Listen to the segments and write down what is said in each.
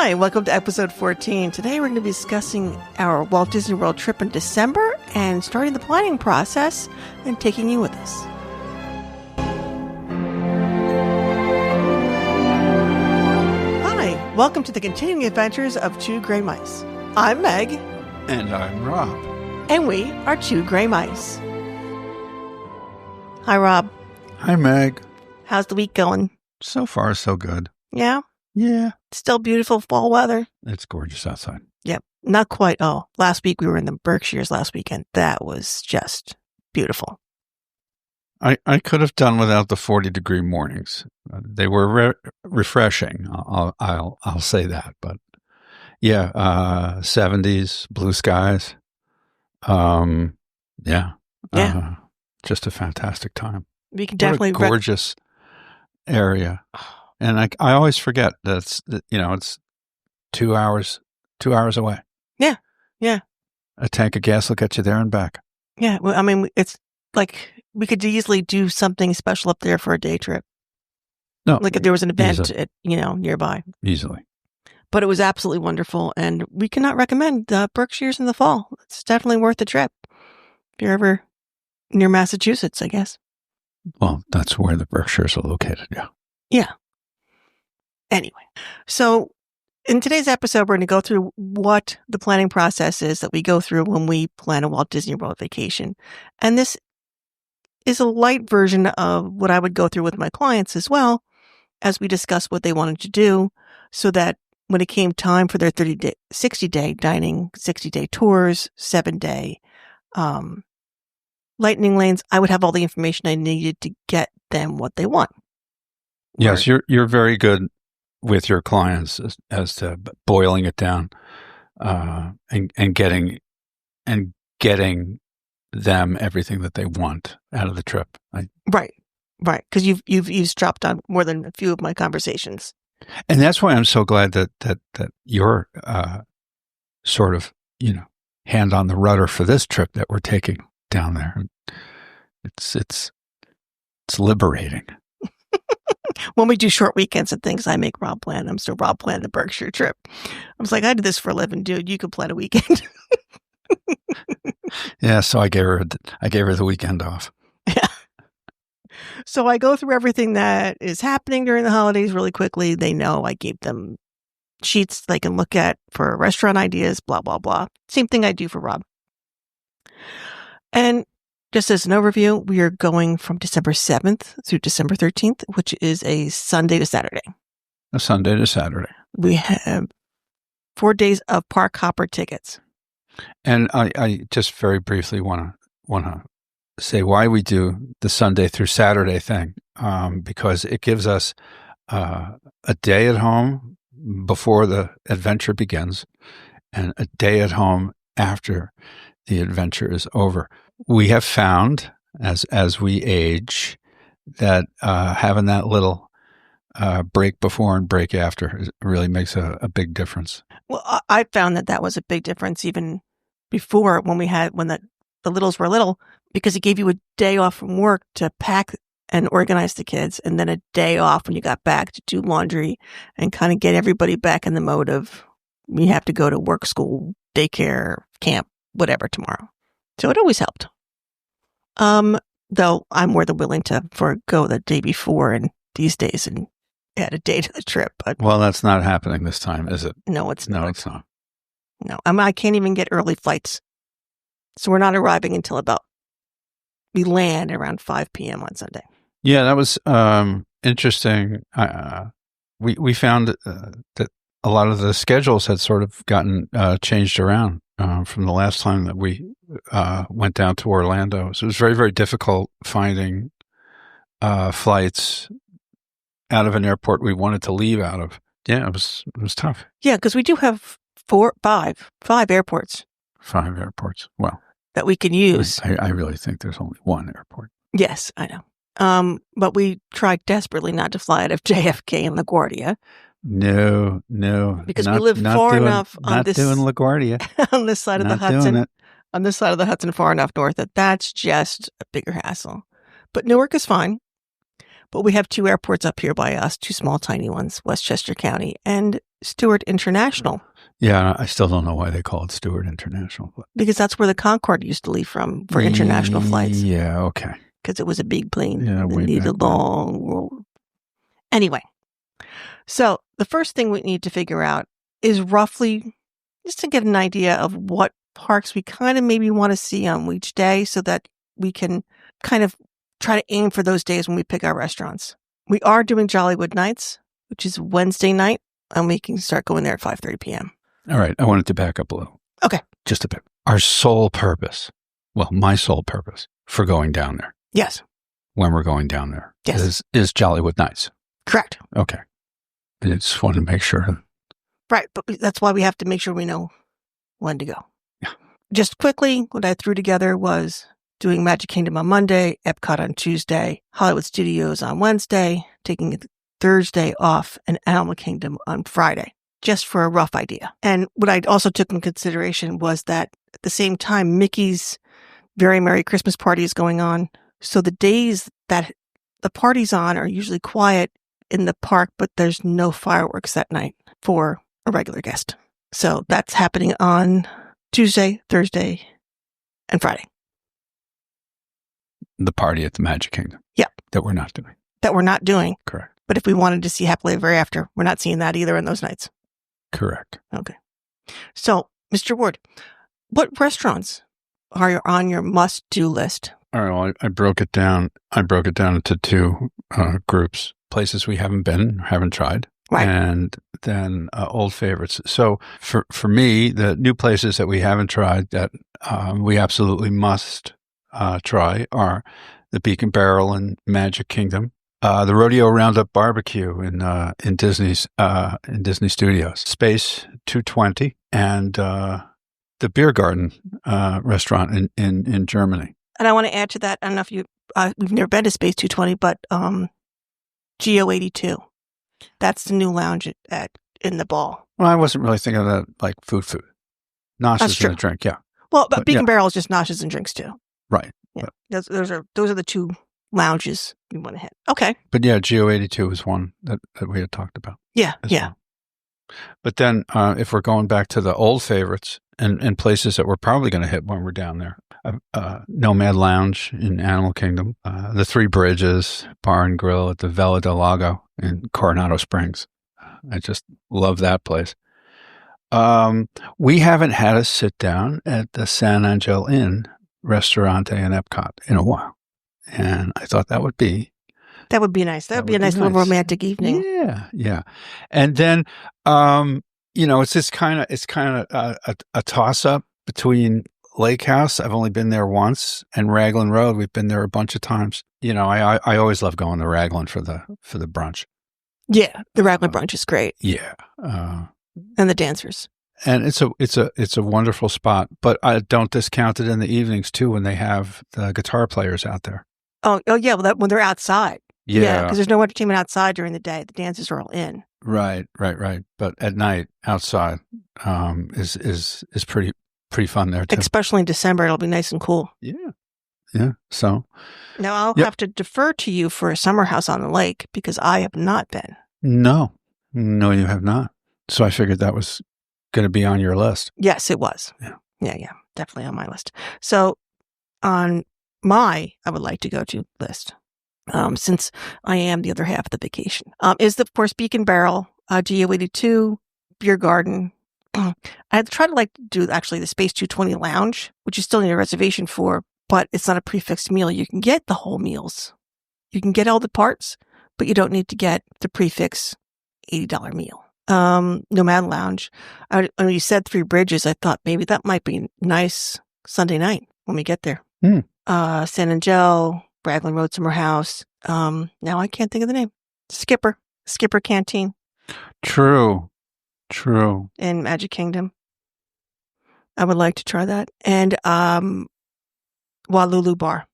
Hi, welcome to episode 14. Today we're going to be discussing our Walt Disney World trip in December and starting the planning process and taking you with us. Hi, welcome to the continuing adventures of Two Gray Mice. I'm Meg. And I'm Rob. And we are Two Gray Mice. Hi, Rob. Hi, Meg. How's the week going? So far, so good. Yeah? Yeah. Still beautiful fall weather. It's gorgeous outside. Yep. Not quite. Oh, last week we were in the Berkshires last weekend. That was just beautiful. I could have done without the 40-degree mornings. They were refreshing. I'll say that. But yeah, 70s, blue skies. Yeah. Just a fantastic time. We can definitely what a gorgeous area. And I always forget that it's 2 hours away. Yeah. Yeah. A tank of gas will get you there and back. Yeah. Well, I mean, it's like we could easily do something special up there for a day trip. No. Like if there was an event easily. Nearby. Easily. But it was absolutely wonderful. And we cannot recommend the Berkshires in the fall. It's definitely worth the trip. If you're ever near Massachusetts, I guess. Well, that's where the Berkshires are located. Yeah. Yeah. Anyway, so in today's episode, we're going to go through what the planning process is that we go through when we plan a Walt Disney World vacation. And this is a light version of what I would go through with my clients as well, as we discuss what they wanted to do, so that when it came time for their 60-day dining, 60-day tours, 7-day lightning lanes, I would have all the information I needed to get them what they want. Yes, you're very good with your clients as to boiling it down and getting them everything that they want out of the trip. Right. Because you've eavesdropped on more than a few of my conversations, and that's why I'm so glad that you're sort of hand on the rudder for this trip that we're taking down there. It's liberating. When we do short weekends and things, I make Rob plan. I'm still Rob plan the Berkshire trip. I was like, I did this for a living, dude. You could plan a weekend. Yeah, so I gave her the weekend off. Yeah. So I go through everything that is happening during the holidays really quickly. They know I gave them sheets they can look at for restaurant ideas, blah, blah, blah. Same thing I do for Rob. And just as an overview, we are going from December 7th through December 13th, which is a Sunday to Saturday. A Sunday to Saturday. We have 4 days of park hopper tickets. And I just very briefly want to say why we do the Sunday through Saturday thing, because it gives us a day at home before the adventure begins and a day at home after the adventure is over. We have found as we age that having that little break before and break after really makes a big difference. Well, I found that was a big difference even before when the littles were little, because it gave you a day off from work to pack and organize the kids, and then a day off when you got back to do laundry and kind of get everybody back in the mode of we have to go to work, school, daycare, camp, whatever tomorrow. So it always helped. Though I'm more than willing to forego the day before and these days and add a day to the trip. But well, that's not happening this time, is it? No, it's not. No, it's not. No, I can't even get early flights. So we're not arriving until we land around 5 p.m. on Sunday. Yeah, that was interesting. We found that a lot of the schedules had sort of gotten changed around from the last time that we went down to Orlando. So it was very, very difficult finding flights out of an airport we wanted to leave out of. Yeah, it was tough. Yeah, because we do have five airports. 5 airports. Well, that we can use. I really think there's only one airport. Yes, I know. But we tried desperately not to fly out of JFK and LaGuardia. No. Because we live far enough on this doing LaGuardia. On this side of the Hudson. On this side of the Hudson far enough north that's just a bigger hassle. But Newark is fine. But we have 2 airports up here by us, 2 small, tiny ones, Westchester County and Stewart International. Yeah, I still don't know why they call it Stewart International. But Because that's where the Concorde used to leave from for international flights. Yeah, okay. Because it was a big plane. Yeah, It way needed a back then. long roll. Anyway, so the first thing we need to figure out is roughly just to get an idea of what parks we kind of maybe want to see on each day so that we can kind of try to aim for those days when we pick our restaurants. We are doing Jollywood Nights, which is Wednesday night, and we can start going there at 5:30 p.m. All right. I wanted to back up a little. Okay. Just a bit. Our sole purpose, well, my sole purpose for going down there, Yes, when we're going down there, Yes. is Jollywood Nights. correct. Okay. I just wanted to make sure. Right, but that's why we have to make sure we know when to go. Yeah. Just quickly, what I threw together was doing Magic Kingdom on Monday, Epcot on Tuesday, Hollywood Studios on Wednesday, taking Thursday off, and Animal Kingdom on Friday, just for a rough idea. And what I also took in consideration was that at the same time, Mickey's Very Merry Christmas Party is going on. So the days that the party's on are usually quiet in the park, but there's no fireworks that night for a regular guest. So that's happening on Tuesday, Thursday, and Friday. The party at the Magic Kingdom. Yeah. That we're not doing. That we're not doing. Correct. But if we wanted to see Happily Ever After, we're not seeing that either on those nights. Correct. Okay. So, Mr. Ward, what restaurants are on your must-do list? All right. Well, I broke it down. I broke it down into 2 groups: places we haven't been, haven't tried, Right. and then old favorites. So for me, the new places that we haven't tried that we absolutely must try are the Beak Barrel in Magic Kingdom, the Rodeo Roundup Barbecue in Disney Studios, Space 220, and the Beer Garden restaurant in Germany. And I want to add to that, I don't know if we've never been to Space 220, but GO82. That's the new lounge in the ball. Well, I wasn't really thinking of that like food. Noshes That's true. and a drink, yeah. Well, but Beak yeah. and Barrel is just noshes and drinks too. Right. Yeah, those are the 2 lounges you want to hit. Okay. But yeah, GO82 was one that we had talked about. Yeah, as yeah. well. But then if we're going back to the old favorites and places that we're probably going to hit when we're down there, Nomad Lounge in Animal Kingdom, the 3 Bridges Bar and Grill at the Vela del Lago in Coronado Springs. I just love that place. We haven't had a sit down at the San Angel Inn Restaurante in Epcot in a while. And I thought that would be nice. That would be a nice little romantic evening. Yeah, yeah. And then, it's kind of a toss up between Lake House. I've only been there once, and Raglan Road. We've been there a bunch of times. I always love going to Raglan for the brunch. Yeah, the Raglan brunch is great. Yeah, and the dancers. And it's a wonderful spot. But I don't discount it in the evenings too when they have the guitar players out there. Oh yeah. Well, when they're outside. Yeah, because there's no entertainment outside during the day. The dances are all in. Right. But at night, outside is pretty fun there too. Especially in December, it'll be nice and cool. Yeah. So now I'll have to defer to you for a summer house on the lake because I have not been. No, you have not. So I figured that was going to be on your list. Yes, it was. Yeah, definitely on my list. So on I would like to go to list. Since I am the other half of the vacation, is of course Beak and Barrel, GO82, Beer Garden. I try to do actually the Space 220 Lounge, which you still need a reservation for, but it's not a prefixed meal. You can get the whole meals. You can get all the parts, but you don't need to get the prefix $80 meal. Nomad Lounge. When you said 3 Bridges, I thought maybe that might be nice Sunday night when we get there. San Angel, Raglan Road Summer House. Now I can't think of the name. Skipper Canteen. True. In Magic Kingdom. I would like to try that. And Walulu Bar.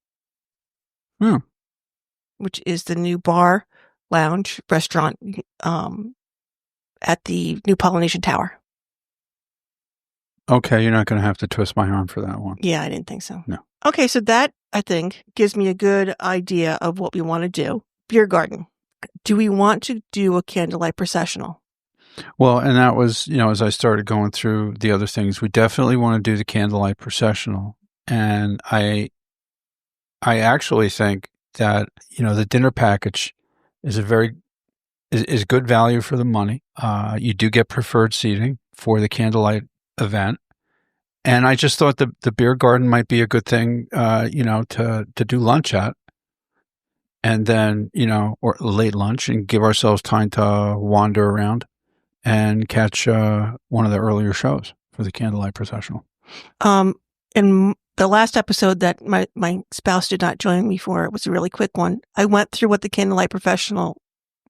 Which is the new bar, lounge, restaurant at the new Polynesian Tower. Okay, you're not going to have to twist my arm for that one. Yeah, I didn't think so. No. Okay, so that, I think, gives me a good idea of what we want to do. beer garden. Do we want to do a candlelight processional? Well, and that was, as I started going through the other things, we definitely want to do the Candlelight Processional. And I actually think that, the dinner package is is good value for the money. You do get preferred seating for the candlelight event. And I just thought the beer garden might be a good thing, to do lunch at. And then, or late lunch, and give ourselves time to wander around and catch one of the earlier shows for the Candlelight Processional. In the last episode that my spouse did not join me for, it was a really quick one. I went through what the Candlelight Professional,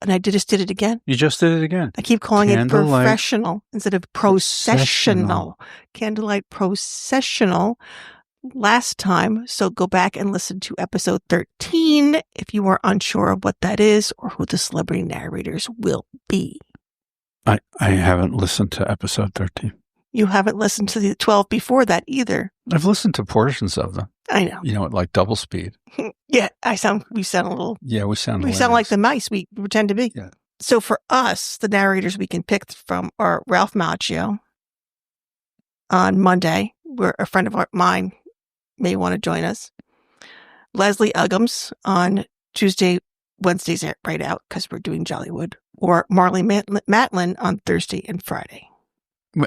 and I just did it again. You just did it again. I keep calling it professional instead of processional. Candlelight Processional last time. So go back and listen to episode 13 if you are unsure of what that is or who the celebrity narrators will be. I haven't listened to episode 13. You haven't listened to the 12 before that either. I've listened to portions of them. I know. At like double speed. Yeah, we sound a little. Yeah, we sound like the mice we pretend to be. Yeah. So for us, the narrators we can pick from are Ralph Macchio on Monday, where a friend of mine may want to join us. Leslie Uggams on Tuesday, Wednesdays right out because we're doing Jollywood, or Marlee Matlin on Thursday and Friday.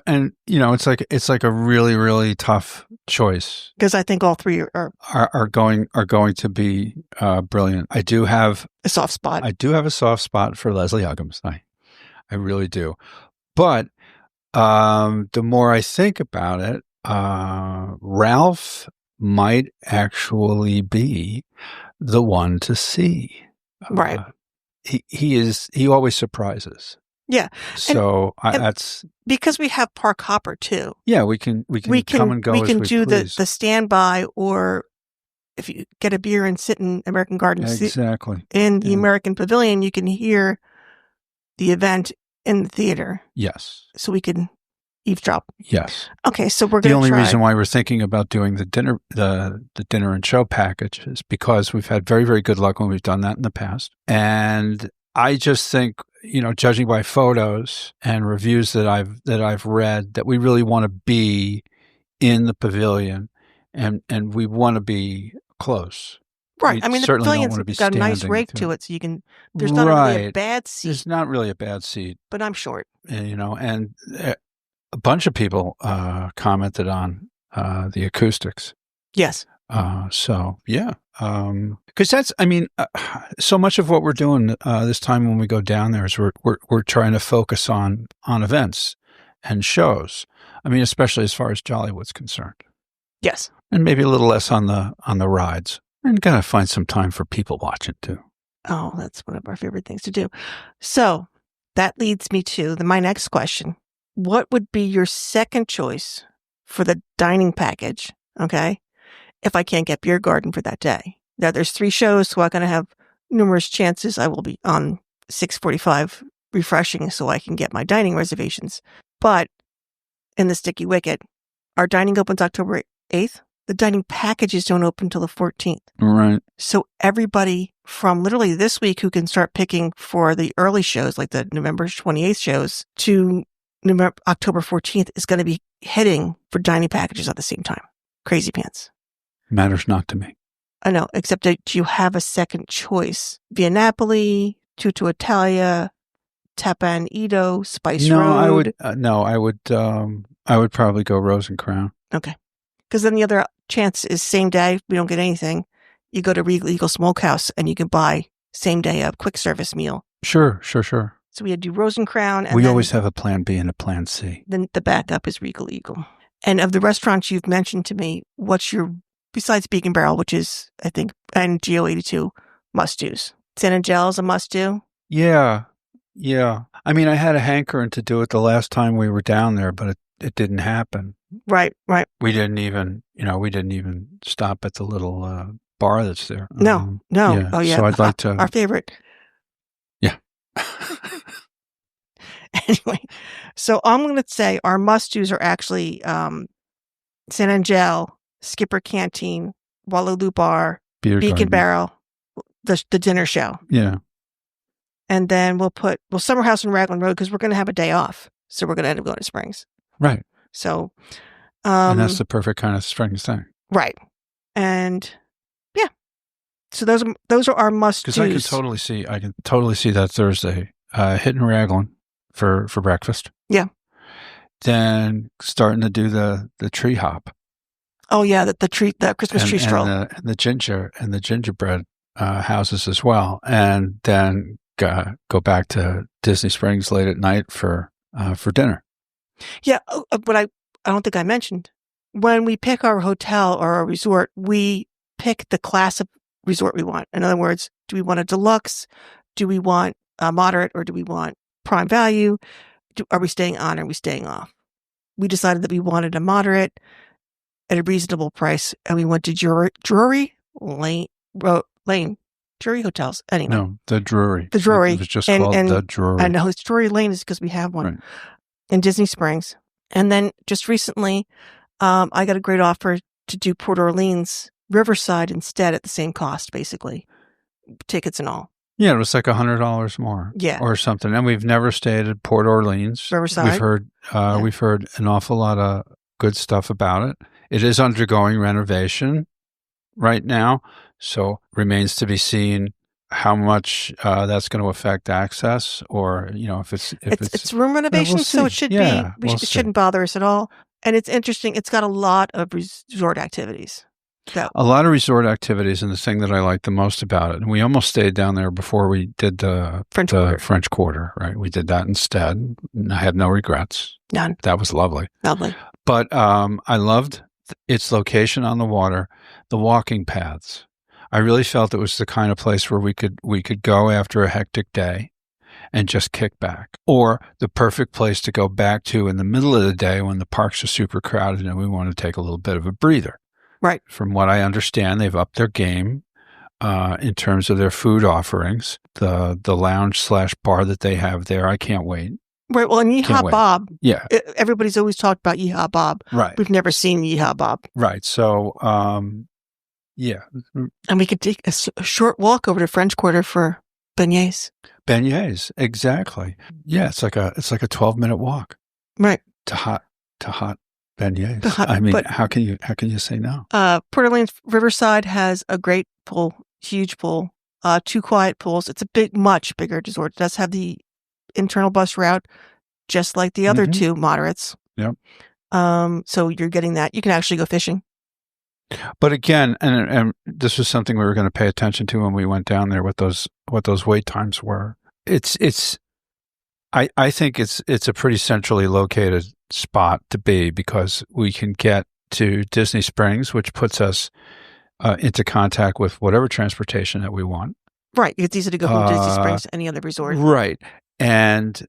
And it's like a really, really tough choice because I think all three are going to be brilliant. I do have a soft spot. I do have a soft spot for Leslie Uggams. I really do. But the more I think about it, Ralph might actually be the one to see. Right. He always surprises. Yeah. So that's because we have Park Hopper too. Yeah, we can come and go. We can do please. the standby, or if you get a beer and sit in American Gardens, exactly in the American Pavilion, you can hear the event in the theater. Yes. So we can eavesdrop. Yes. Okay, so we're going to The only reason why we're thinking about doing the dinner and show package is because we've had very, very good luck when we've done that in the past, and I just think, judging by photos and reviews that I've read, that we really want to be in the pavilion, and we want to be close. Right. We the pavilion's got a nice rake to it, so you can. There's not really a bad seat. There's not really a bad seat, but I'm short. And a bunch of people commented on the acoustics. Yes. So yeah, because that's, so much of what we're doing this time when we go down there is we're trying to focus on events and shows. Especially as far as Jollywood's concerned. Yes, and maybe a little less on the rides, and gotta find some time for people watching too. Oh, that's one of our favorite things to do. So that leads me to my next question: what would be your second choice for the dining package? Okay. If I can't get beer garden for that day. Now there's 3 shows, so I'm going to have numerous chances I will be on 6:45 refreshing so I can get my dining reservations. But in the Sticky Wicket, our dining opens October 8th. The dining packages don't open until the 14th. Right. So everybody from literally this week who can start picking for the early shows, like the November 28th shows, to October 14th is going to be hitting for dining packages at the same time. Crazy pants. Matters not to me. I know, except that you have a second choice. Via Napoli, Tutto Italia, Tapan Edo, Spice Road. I would probably go Rose and Crown. Okay. Because then the other chance is same day, we don't get anything. You go to Regal Eagle Smokehouse and you can buy same day a quick service meal. Sure. So we had to do Rose and Crown. And we always have a plan B and a plan C. Then the backup is Regal Eagle. And of the restaurants you've mentioned to me, what's your, besides Beak Barrel, which is, I think, and GO82, must-dos? San Angel's a must-do? Yeah. I had a hankering to do it the last time we were down there, but it didn't happen. Right. We didn't even stop at the little bar that's there. No. Yeah. Oh, yeah. So I'd like to. Our favorite. Yeah. Anyway, so I'm going to say our must-dos are actually San Angel, Skipper Canteen, Walaloo Bar, Beak Barrel, the dinner show. Yeah. And then we'll Summer House and Raglan Road because we're going to have a day off. So we're going to end up going to Springs. Right. So, and that's the perfect kind of Springs thing. Right. And yeah. So those are our must-dos. Because I can totally see that Thursday, hitting Raglan for breakfast. Yeah. Then starting to do the tree hop. Oh yeah, the Christmas tree stroll. And the gingerbread houses as well. And then go back to Disney Springs late at night for dinner. Yeah, but I don't think I mentioned, when we pick our hotel or our resort, we pick the class of resort we want. In other words, do we want a deluxe? Do we want a moderate, or do we want prime value? Are we staying on, or are we staying off? We decided that we wanted a moderate at a reasonable price, and we went to Drury Lane. Drury Hotels. Anyway. No, the Drury. The Drury. It was just called the Drury. I know, it's Drury Lane is because we have one. Right. In Disney Springs. And then just recently, I got a great offer to do Port Orleans Riverside instead at the same cost, basically. Tickets and all. Yeah, it was like $100 more. Yeah. Or something. And we've never stayed at Port Orleans Riverside. We've heard an awful lot of good stuff about it. It is undergoing renovation right now. So remains to be seen how much that's going to affect access, or if it's room renovation, so it should it shouldn't bother us at all. And it's interesting. It's got a lot of resort activities. A lot of resort activities, and the thing that I like the most about it, and we almost stayed down there before we did the French Quarter, right? We did that instead. I had no regrets. None. That was lovely. Lovely. But I loved its location on the water, the walking paths. I really felt it was the kind of place where we could go after a hectic day and just kick back, or the perfect place to go back to in the middle of the day when the parks are super crowded and we want to take a little bit of a breather. Right. From what I understand, they've upped their game in terms of their food offerings. The lounge / bar that they have there, I can't wait. Right. Well, and Yeehaw Bob. Yeah. Everybody's always talked about Yeehaw Bob. Right. We've never seen Yeehaw Bob. Right. So, yeah. And we could take a short walk over to French Quarter for beignets. Beignets, exactly. Yeah, it's like a 12-minute walk. Right. To hot beignets. How can you say no? Port Orleans Riverside has a great pool, huge pool, 2 quiet pools. It's a much bigger resort. It does have the internal bus route, just like the other 2 moderates. Yep. So you're getting that. You can actually go fishing. But again, and this was something we were going to pay attention to when we went down there, what those wait times were. I think it's a pretty centrally located spot to be, because we can get to Disney Springs, which puts us into contact with whatever transportation that we want. Right. It's easy to go from Disney Springs to any other resort. Right. And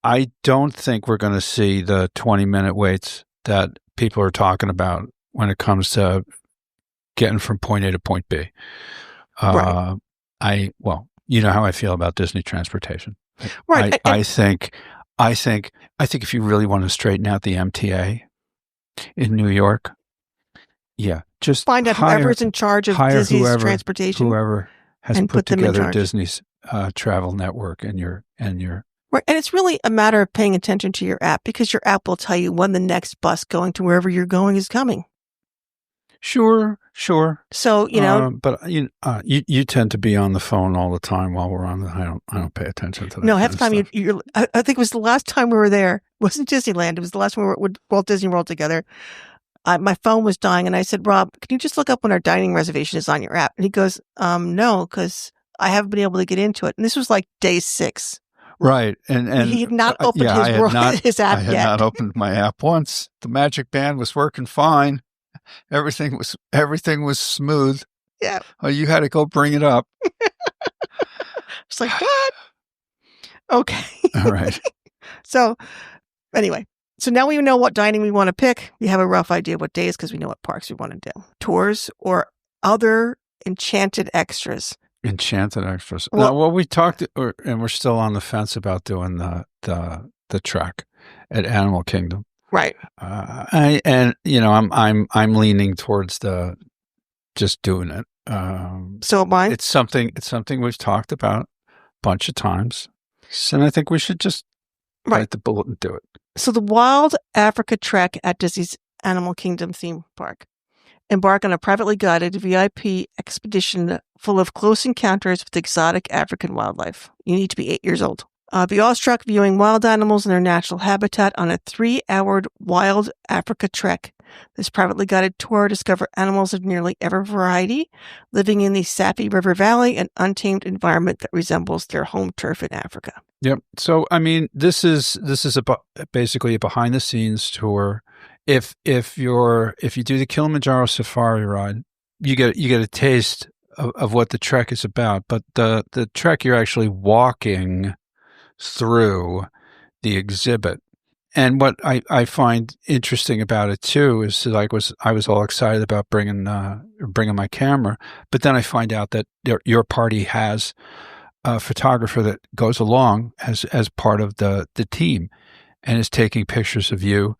I don't think we're going to see the 20-minute waits that people are talking about when it comes to getting from point A to point B. Right. You know how I feel about Disney transportation. Right. I think if you really want to straighten out the MTA in New York, just find out whoever's in charge of Disney's transportation, whoever has put together Disney's travel network, and your right. And it's really a matter of paying attention to your app, because your app will tell you when the next bus going to wherever you're going is coming. Sure. So, but you tend to be on the phone all the time while we're on I don't pay attention to that. No, half the time I think it was the last time we were there. It wasn't Disneyland. It was the last time we were with Walt Disney World together. My phone was dying, and I said, Rob, can you just look up when our dining reservation is on your app? And he goes, no, because I haven't been able to get into it. And this was like day 6. Right. And he had not opened his app yet. I had not opened my app once. The Magic Band was working fine. Everything was smooth. Yeah. Oh, you had to go bring it up. It's like, what? Okay. All right. So anyway, now we know what dining we want to pick. We have a rough idea what days, because we know what parks we want to do. Tours or other enchanted extras. Well, we talked, and we're still on the fence about doing the trek at Animal Kingdom. Right. I'm leaning towards the just doing it. So mine. It's something we've talked about a bunch of times, and I think we should just bite the bullet and do it. So the Wild Africa Trek at Disney's Animal Kingdom theme park. Embark on a privately guided VIP expedition full of close encounters with exotic African wildlife. You need to be 8 years old. Be awestruck viewing wild animals in their natural habitat on a 3-hour Wild Africa Trek. This privately guided tour discover animals of nearly every variety, living in the Sapi River Valley, an untamed environment that resembles their home turf in Africa. Yep. So, I mean, this is basically a behind the scenes tour. If you do the Kilimanjaro Safari ride, you get a taste of what the trek is about. But the trek, you're actually walking through the exhibit. And what I find interesting about it too is I was all excited about bringing my camera, but then I find out that your party has a photographer that goes along as part of the team and is taking pictures of you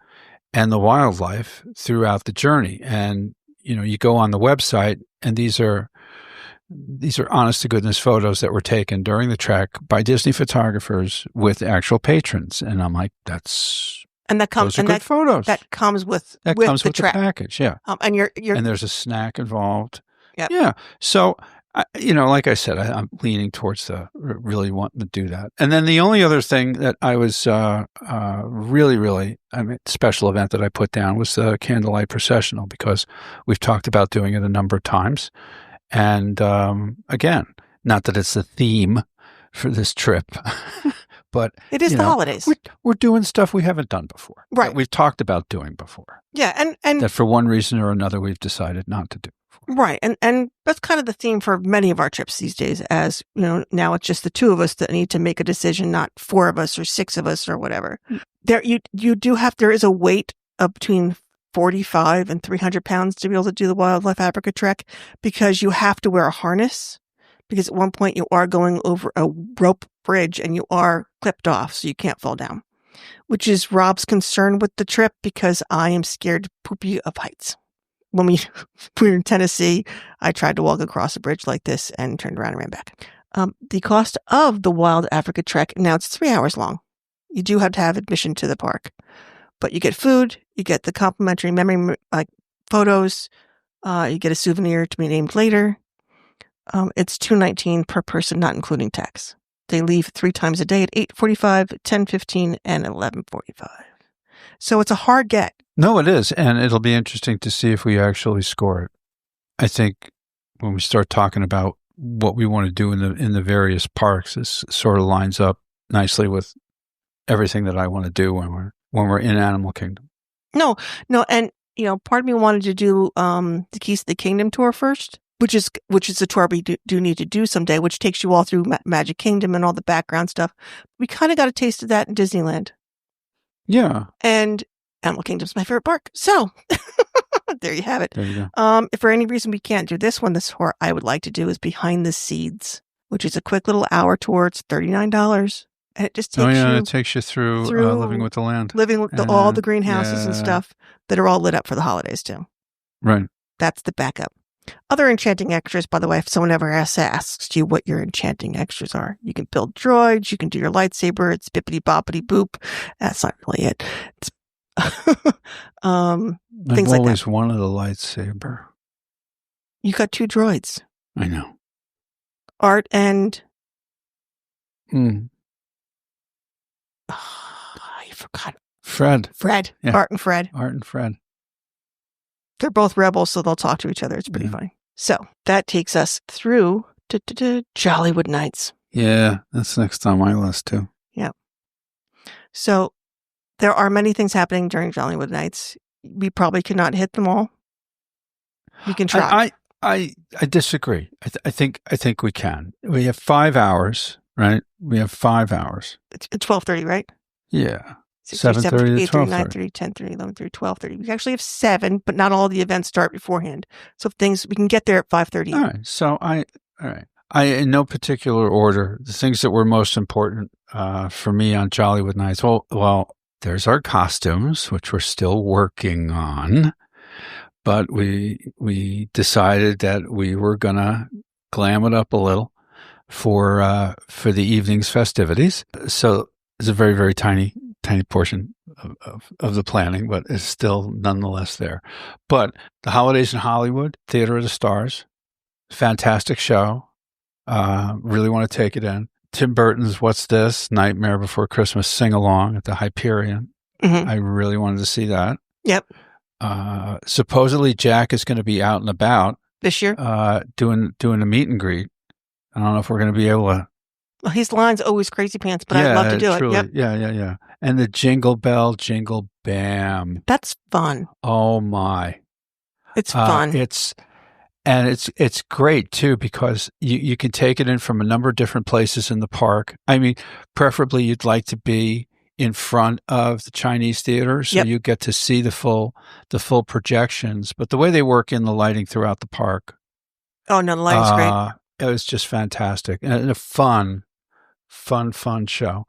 and the wildlife throughout the journey. And you go on the website, and these are honest to goodness photos that were taken during the trek by Disney photographers with actual patrons. And I'm like, those are good photos. That comes with the package. Yeah. And and there's a snack involved. Yep. Yeah. So, like I said, I'm leaning towards really wanting to do that. And then the only other thing that I was really, special event that I put down was the Candlelight Processional, because we've talked about doing it a number of times. And again, not that it's the theme for this trip, but it is the holidays. We're doing stuff we haven't done before. Right. That we've talked about doing before. Yeah. And that for one reason or another, we've decided not to do before. Right. And that's kind of the theme for many of our trips these days, as now it's just the two of us that need to make a decision, not 4 of us or 6 of us or whatever. There is a weight of between 45 and 300 pounds to be able to do the Wildlife Africa Trek, because you have to wear a harness, because at one point you are going over a rope bridge and you are clipped off, so you can't fall down, which is Rob's concern with the trip, because I am scared poopy of heights. When we were in Tennessee, I tried to walk across a bridge like this and turned around and ran back. The cost of the Wild Africa Trek, now it's 3 hours long. You do have to have admission to the park. But you get food, you get the complimentary memory photos, you get a souvenir to be named later. It's $219 per person, not including tax. They leave 3 times a day at 8:45, 10:15, and 11:45. So it's a hard get. No, it is, and it'll be interesting to see if we actually score it. I think when we start talking about what we want to do in the various parks, this sort of lines up nicely with everything that I want to do when we're in Animal Kingdom. No, and part of me wanted to do the Keys to the Kingdom tour first, which is a tour we do need to do someday, which takes you all through Magic Kingdom and all the background stuff. We kind of got a taste of that in Disneyland. Yeah, and Animal Kingdom's my favorite park, so there you have it. There you go. If for any reason we can't do this one, this tour I would like to do is Behind the Seeds, which is a quick little hour tour. It's $39. And it just takes you through living with the land. Living with all the greenhouses and stuff that are all lit up for the holidays too. Right. That's the backup. Other enchanting extras, by the way, if someone ever asks you what your enchanting extras are, you can build droids, you can do your lightsaber, it's bippity boppity boop. That's not really it. It's I've always wanted a lightsaber. You got 2 droids. I know. Art and I forgot. Fred. Yeah. Art and Fred. They're both rebels, so they'll talk to each other. It's pretty funny. So that takes us through to Jollywood Nights. Yeah, that's next on my list too. Yeah. So there are many things happening during Jollywood Nights. We probably cannot hit them all. We can try. I disagree. I think we can. We have 5 hours, right? We have 5 hours. It's 12:30, right? Yeah. 7:30 to 12:30. 9:30, 10:30, 11:30, 12:30. We actually have 7, but not all the events start beforehand. So we can get there at 5:30. All right. So all right. I, in no particular order, the things that were most important for me on Jollywood Nights. Well, there's our costumes, which we're still working on. but we decided that we were gonna glam it up a little for the evening's festivities. So it's a very, very tiny portion of the planning, but it's still nonetheless there. But the Holidays in Hollywood, Theater of the Stars, fantastic show. Really want to take it in. Tim Burton's What's This? Nightmare Before Christmas sing-along at the Hyperion. Mm-hmm. I really wanted to see that. Yep. Supposedly Jack is going to be out and about this year, doing a meet and greet. I don't know if we're going to be able to. Well, his line's always crazy pants, but I'd love to do truly. it. Yep. Yeah. And the Jingle Bell, Jingle Bam. That's fun. Oh my. It's fun. It's great too, because you can take it in from a number of different places in the park. I mean, preferably you'd like to be in front of the Chinese theater, so you get to see the full projections. But the way they work in the lighting throughout the park. Oh no, the lighting's great. It was just fantastic and a fun show.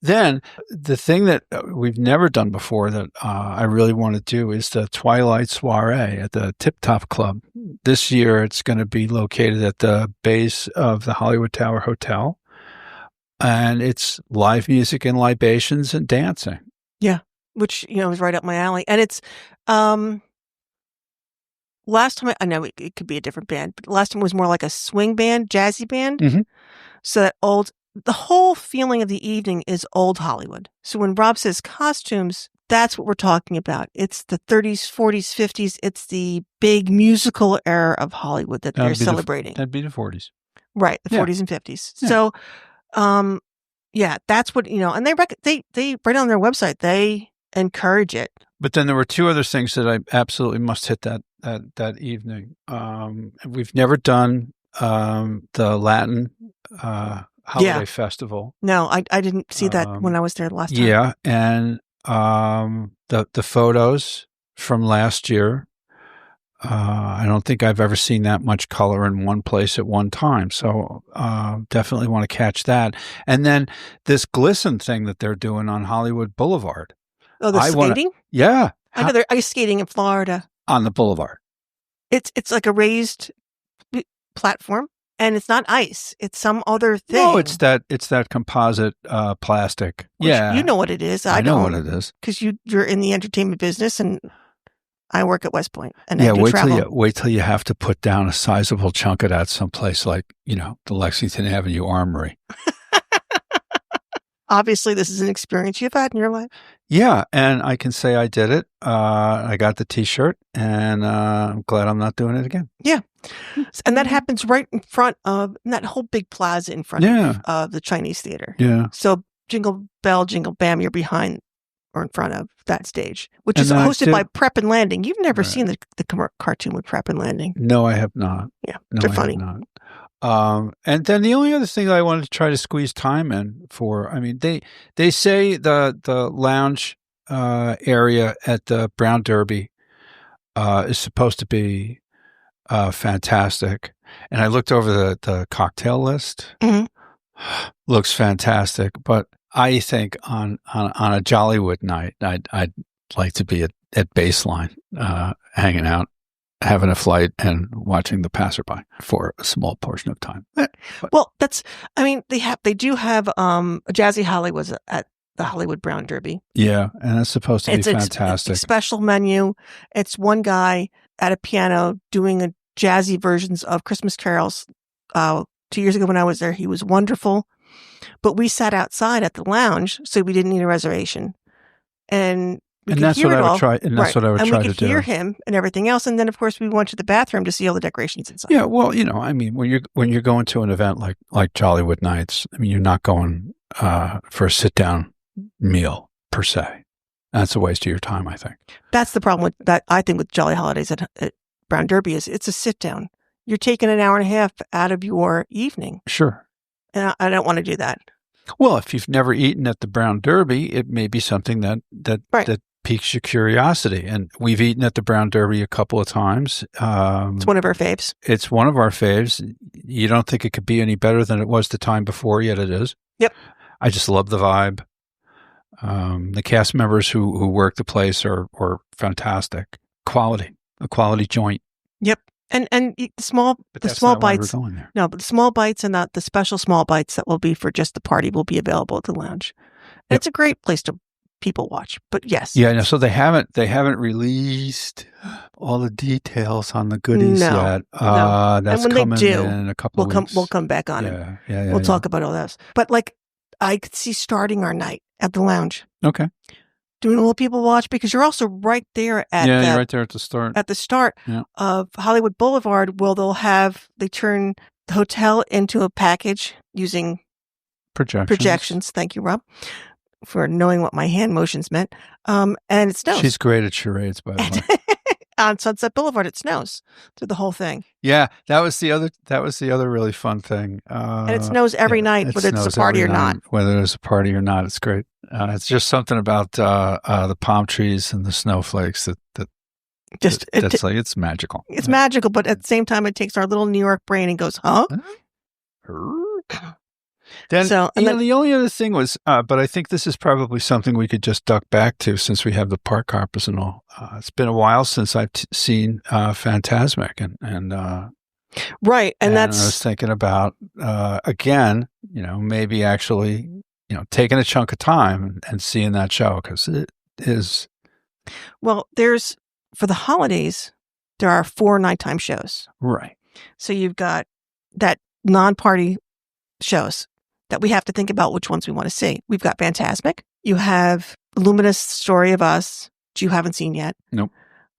Then the thing that we've never done before that I really want to do is the Twilight Soiree at the Tip Top Club. This year it's going to be located at the base of the Hollywood Tower Hotel. And it's live music and libations and dancing. Yeah. Which, is right up my alley. And it's, last time, I know it could be a different band, but last time it was more like a swing band, jazzy band. Mm-hmm. So the whole feeling of the evening is old Hollywood. So when Rob says costumes, that's what we're talking about. It's the 30s, 40s, 50s. It's the big musical era of Hollywood that they're celebrating. That'd be the 40s. Right. The 40s and 50s. Yeah. So, that's what, and they right on their website, they encourage it. But then there were two other things that I absolutely must hit that evening. We've never done the Latin holiday festival. No, I didn't see that when I was there last time. Yeah, and the photos from last year. I don't think I've ever seen that much color in one place at one time. So definitely want to catch that. And then this glisten thing that they're doing on Hollywood Boulevard. Oh, they're skating? Yeah. I know they're ice skating in Florida. On the boulevard. It's like a raised platform, and it's not ice. It's some other thing. No, it's that composite plastic. Which, you know what it is. I know what it is. Because you're in the entertainment business, and I work at West Point, and I do travel. Wait till you have to put down a sizable chunk of that someplace like, the Lexington Avenue Armory. Obviously, this is an experience you've had in your life. Yeah, and I can say I did it. I got the T-shirt, and I'm glad I'm not doing it again. Yeah, and that happens right in front of that whole big plaza in front of the Chinese theater. Yeah. So Jingle Bell, Jingle Bam, you're behind or in front of that stage, which is hosted by Prep and Landing. You've never seen the cartoon with Prep and Landing. No, I have not. Yeah, they're funny. And then the only other thing I wanted to try to squeeze time in for, they say the lounge area at the Brown Derby is supposed to be fantastic. And I looked over the cocktail list. Mm-hmm. Looks fantastic, but I think on a Jollywood night, I'd like to be at Baseline, hanging out, having a flight, and watching the passerby for a small portion of time. Well, they do have a Jazzy Hollywood at the Hollywood Brown Derby. Yeah, and it's supposed to be fantastic. It's a special menu. It's one guy at a piano doing a jazzy versions of Christmas carols. 2 years ago when I was there, he was wonderful. But we sat outside at the lounge, so we didn't need a reservation. And that's what I would try. And that's what I would try to do. And we could hear him and everything else. And then, of course, we went to the bathroom to see all the decorations inside. Yeah, well, when you're going to an event like Jollywood Nights, you're not going for a sit down meal per se. That's a waste of your time, I think. That's the problem with that. I think with Jolly Holidays at Brown Derby is it's a sit down. You're taking an hour and a half out of your evening. Sure. And I don't want to do that. Well, if you've never eaten at the Brown Derby, it may be something that piques your curiosity. And we've eaten at the Brown Derby a couple of times. It's one of our faves. It's one of our faves. You don't think it could be any better than it was the time before, yet it is. Yep. I just love the vibe. The cast members who work the place are fantastic. Quality. a quality joint. Yep. And the small But the that's small not why bites. we're going there. No, but the small bites and not the special small bites that will be for just the party will be available at the lounge. And Yep. it's a great place to people watch. But yes. Yeah, no, so they haven't released all the details on the goodies No, yet. no. That's And when coming they do, in a couple of weeks. we'll come back on it. Yeah. We'll talk about all this. But like I could see starting our night at the lounge. Okay. Doing a little people watch because you're also right there at you're right there at the start. At the start of Hollywood Boulevard, they turn the hotel into a package using projections. Thank you, Rob, for knowing what my hand motions meant. And it snows. She's great at charades, by the way. On Sunset Boulevard, it snows through the whole thing. Yeah, that was the other really fun thing. And it snows every night, whether it's a party or not. Whether there's a party or not, it's great. It's just something about the palm trees and the snowflakes it's magical. It's magical, but at the same time, it takes our little New York brain and goes, huh? Then, the only other thing was, but I think this is probably something we could just duck back to since we have the park carpets and all. It's been a while since I've seen Fantasmic, and right, and that's. I was thinking about again, maybe actually, taking a chunk of time and seeing that show because it is. Well, for the holidays, there are 4 nighttime shows. Right. So you've got that non-party shows that we have to think about which ones we want to see. We've got Fantasmic. You have Luminous Story of Us, which you haven't seen yet. Nope.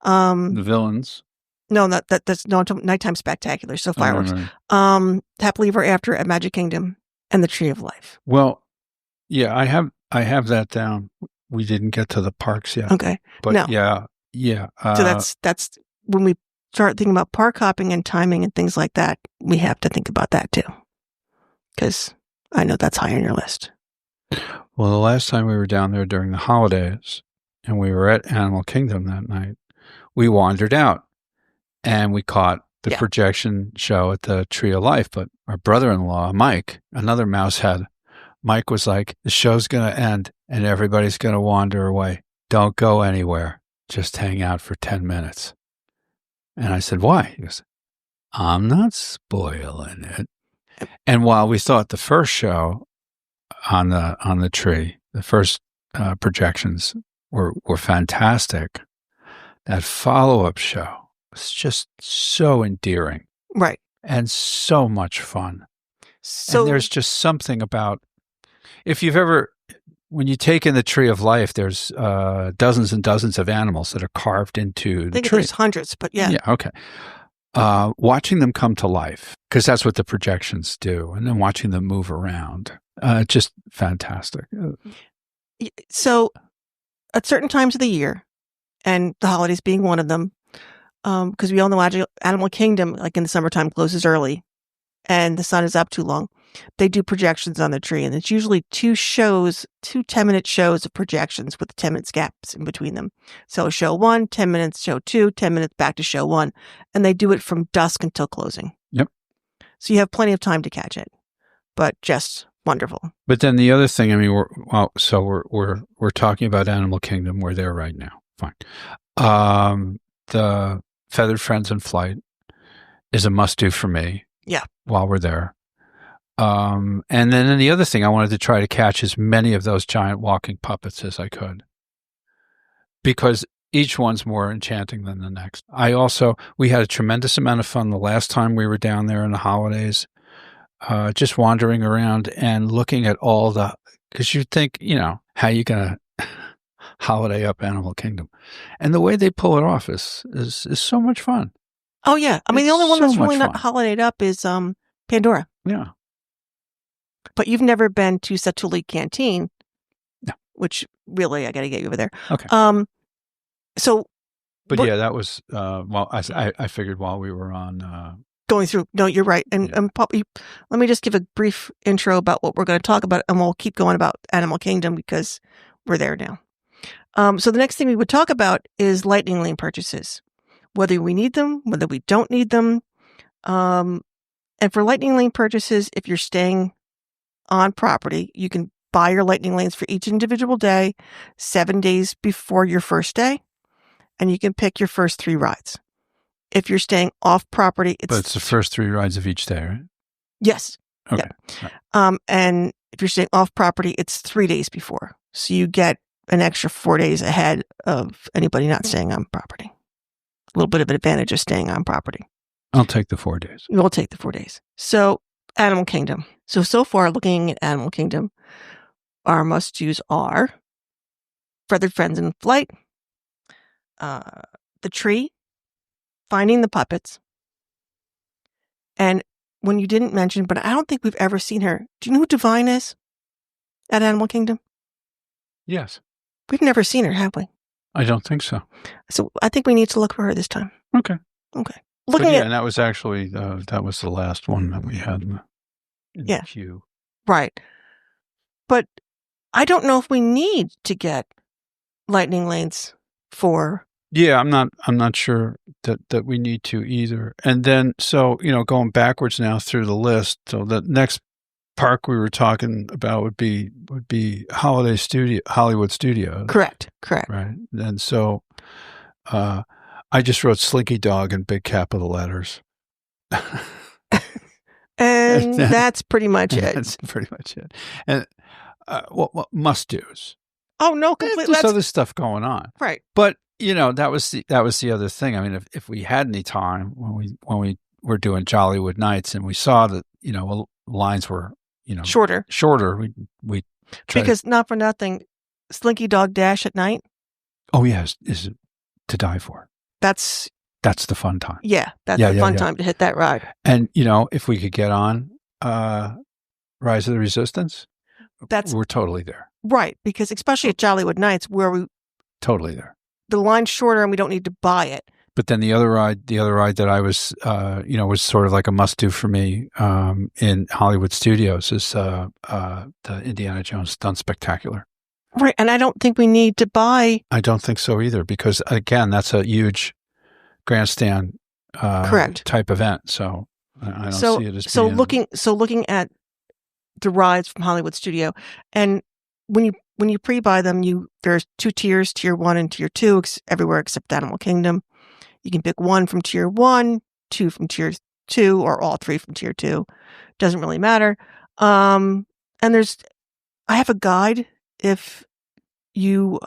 The Villains. No, that's no Nighttime Spectacular. So fireworks. Right. Happily Ever After at Magic Kingdom and the Tree of Life. Well, yeah, I have that down. We didn't get to the parks yet. Okay. But no. Yeah. So that's when we start thinking about park hopping and timing and things like that, we have to think about that too. Because I know that's high on your list. Well, the last time we were down there during the holidays and we were at Animal Kingdom that night, we wandered out and we caught the projection show at the Tree of Life. But our brother-in-law, Mike, another mouse head, Mike was like, the show's going to end and everybody's going to wander away. Don't go anywhere. Just hang out for 10 minutes. And I said, why? He goes, I'm not spoiling it. And while we thought the first show on the tree, the first projections were fantastic, that follow-up show was just so endearing. Right. And so much fun. So and there's just something about, when you take in the Tree of Life, there's dozens and dozens of animals that are carved into the tree. There's hundreds, but yeah. Yeah, okay. Watching them come to life, because that's what the projections do, and then watching them move around, just fantastic. So at certain times of the year, and the holidays being one of them, because we all know Animal Kingdom, like in the summertime, closes early, and the sun is up too long. They do projections on the tree, and it's usually 2 10-minute shows of projections with 10-minute gaps in between them. So show 1, 10 minutes, show 2, 10 minutes back to show 1, and they do it from dusk until closing. Yep. So you have plenty of time to catch it, but just wonderful. But then the other thing, I mean, we're talking about Animal Kingdom. We're there right now. Fine. The Feathered Friends in Flight is a must-do for me. Yeah. While we're there. And then the other thing, I wanted to try to catch as many of those giant walking puppets as I could, because each one's more enchanting than the next. We had a tremendous amount of fun the last time we were down there in the holidays, just wandering around and looking at because you think, how you going to holiday up Animal Kingdom, and the way they pull it off is so much fun. Oh yeah. I mean, the only one that's really not holidayed up is, Pandora. Yeah. But you've never been to Satuli Canteen, no. Which really I got to get you over there. Okay. That was I figured while we were on going through. No, you're right. And let me just give a brief intro about what we're going to talk about, and we'll keep going about Animal Kingdom because we're there now. So the next thing we would talk about is Lightning Lane purchases, whether we need them, whether we don't need them. And for Lightning Lane purchases, if you're staying on property, you can buy your Lightning Lanes for each individual day, 7 days before your first day, and you can pick your first 3 rides. If you're staying off property, But it's the first 3 rides of each day, right? Yes. Okay. Yeah. Right. And if you're staying off property, it's 3 days before. So you get an extra 4 days ahead of anybody not staying on property. A little bit of an advantage of staying on property. I'll take the 4 days. We'll take the 4 days. So Animal Kingdom. So far, looking at Animal Kingdom, our must-dos are Feathered Friends in Flight, the tree, finding the puppets, and when you didn't mention, but I don't think we've ever seen her. Do you know who Divine is at Animal Kingdom? Yes. We've never seen her, have we? I don't think so. So I think we need to look for her this time. Okay. Looking at, and that was actually that was the last one that we had in the queue. Right. But I don't know if we need to get lightning lanes for. Yeah, I'm not sure that we need to either. And then, so, going backwards now through the list, so the next park we were talking about would be Hollywood Studios. Correct. Right. And so I just wrote Slinky Dog in big capital letters. And that's pretty much it. That's pretty much it. And what must-dos? Oh, no, completely. There's other stuff going on. Right. But that was the other thing. I mean, if we had any time when we were doing Jollywood Nights and we saw that lines were shorter, we because not for nothing, Slinky Dog Dash at night. Oh yes, is to die for. That's the fun time. Yeah, that's the fun time to hit that ride. And if we could get on Rise of the Resistance, we're totally there. Right, because especially at Jollywood Nights, where we totally there. The line's shorter and we don't need to buy it. But then the other ride that I was, was sort of like a must do for me in Hollywood Studios is the Indiana Jones Stunt Spectacular. Right, and I don't think we need to buy. I don't think so either, because again, that's a huge grandstand correct type event. So I don't see it as being... looking at the rides from Hollywood Studio, and when you pre-buy them, there's 2 tiers, tier 1 and tier 2, everywhere except Animal Kingdom. You can pick 1 from tier 1, 2 from tier 2, or all 3 from tier 2. Doesn't really matter. And I have a guide. If you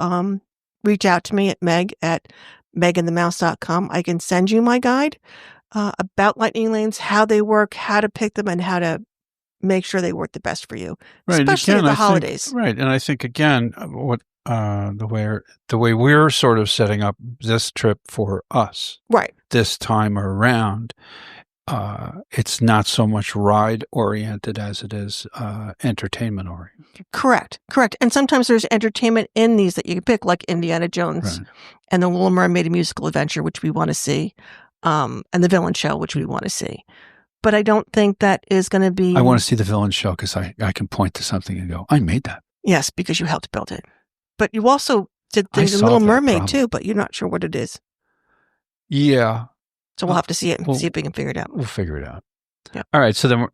reach out to me at megandthemouse.com, I can send you my guide about lightning lanes, how they work, how to pick them, and how to make sure they work the best for you, right, especially again, at the holidays. Right, and I think again, what the way we're sort of setting up this trip for us, right, this time around, it's not so much ride oriented as it is entertainment oriented. Correct. And sometimes there's entertainment in these that you can pick, like Indiana Jones and the Little Mermaid: A Musical Adventure, which we want to see, and the Villain Show, which we want to see. But I don't think that is going to be... I want to see the Villain Show because I can point to something and go, I made that. Yes, because you helped build it. But you also did things in Little Mermaid too, but you're not sure what it is. Yeah. So we'll have to see it and see if we can figure it out. We'll figure it out. Yeah. All right. So then we're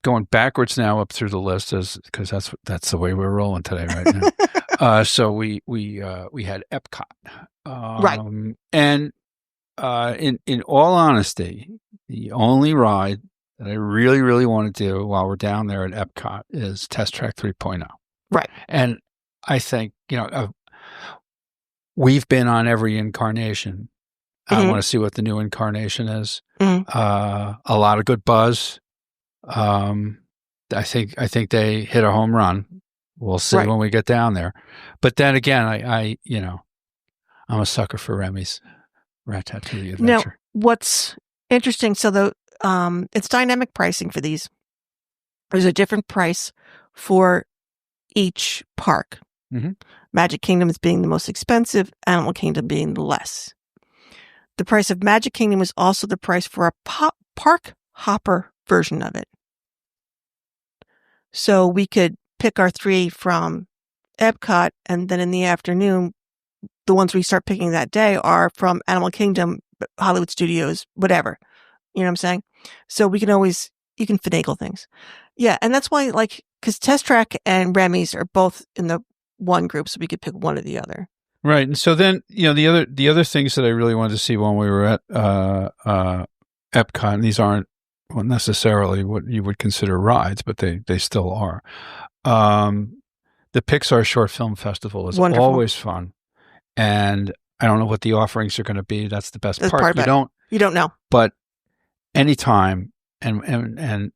going backwards now up through the list because that's the way we're rolling today right now. So we had Epcot. Right. And in all honesty, the only ride that I really, really want to do while we're down there at Epcot is Test Track 3.0. Right. And I think, we've been on every incarnation. I want to see what the new incarnation is. A lot of good buzz. I think they hit a home run. We'll see when we get down there. But then again, I'm a sucker for Remy's Ratatouille Adventure. Now, what's interesting, so it's dynamic pricing for these. There's a different price for each park. Mm-hmm. Magic Kingdom is being the most expensive, Animal Kingdom being the less. The price of Magic Kingdom is also the price for a park hopper version of it. So we could pick our 3 from Epcot, and then in the afternoon, the ones we start picking that day are from Animal Kingdom, Hollywood Studios, whatever. You know what I'm saying? So you can finagle things. Yeah, and that's why, because Test Track and Remy's are both in the one group, so we could pick one or the other. Right. And so then, the other things that I really wanted to see when we were at Epcot, and these aren't necessarily what you would consider rides, but they still are. The Pixar Short Film Festival is Wonderful. always fun. And I don't know what the offerings are going to be. That's the best part. You don't know. But anytime, and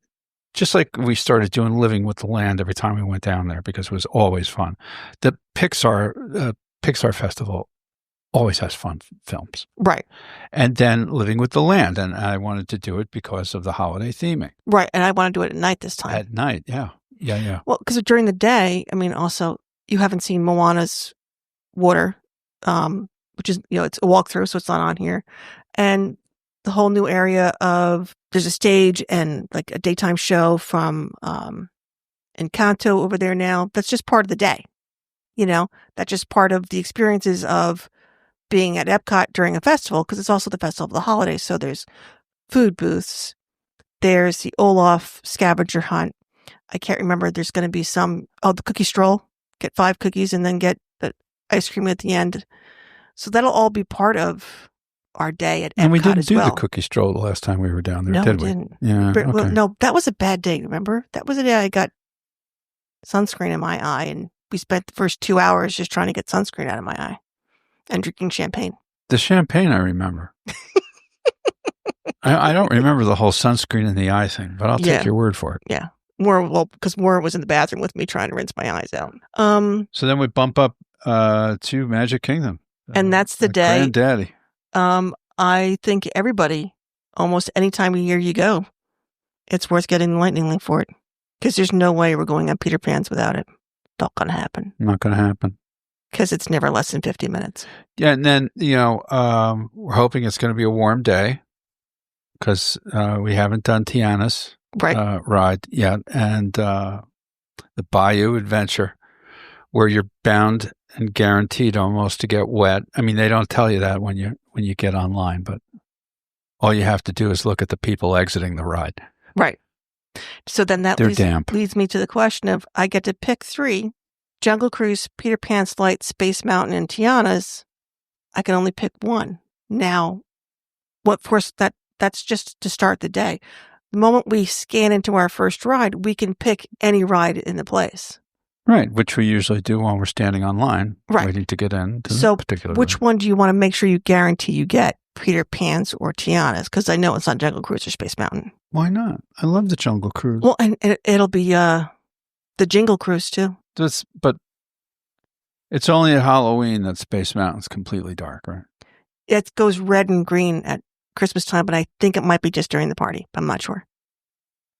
just like we started doing Living with the Land every time we went down there because it was always fun. The Pixar Festival always has fun films. Right. And then Living with the Land. And I wanted to do it because of the holiday theming. Right. And I want to do it at night this time. At night, yeah. Yeah. Well, because during the day, I mean, also, you haven't seen Moana's water, which is, it's a walkthrough, so it's not on here. And the whole new area there's a stage and like a daytime show from Encanto over there now. That's just part of the day. That's just part of the experiences of being at Epcot during a festival, because it's also the festival of the holidays. So there's food booths. There's the Olaf scavenger hunt. I can't remember. There's going to be the cookie stroll. Get 5 cookies and then get the ice cream at the end. So that'll all be part of our day at Epcot. And we didn't do the cookie stroll the last time we were down there, no, did we? Didn't. Yeah. But, okay. No, that was a bad day, remember? That was a day I got sunscreen in my eye, and we spent the first 2 hours just trying to get sunscreen out of my eye and drinking champagne. The champagne I remember. I don't remember the whole sunscreen in the eye thing, but I'll take your word for it. Yeah. Because Maura was in the bathroom with me trying to rinse my eyes out. So then we bump up to Magic Kingdom. And that's the day. Granddaddy. I think everybody, almost any time of year you go, it's worth getting the Lightning Link for it. Because there's no way we're going on Peter Pan's without it. Not going to happen. Not going to happen. Because it's never less than 50 minutes. Yeah, and then, we're hoping it's going to be a warm day because we haven't done Tiana's ride yet. And the Bayou Adventure, where you're bound and guaranteed almost to get wet. I mean, they don't tell you that when you get online, but all you have to do is look at the people exiting the ride. Right. So then that leads me to the question of, I get to pick 3, Jungle Cruise, Peter Pan's Flight, Space Mountain, and Tiana's. I can only pick 1. Now, of course, that's just to start the day. The moment we scan into our first ride, we can pick any ride in the place. Right, which we usually do while we're standing online, waiting to get in. So which one do you want to make sure you guarantee you get, Peter Pan's or Tiana's? Because I know it's not Jungle Cruise or Space Mountain. Why not? I love the Jungle Cruise. Well, and it'll be the Jingle Cruise too. But it's only at Halloween that Space Mountain's completely dark, right? It goes red and green at Christmas time, but I think it might be just during the party. I'm not sure.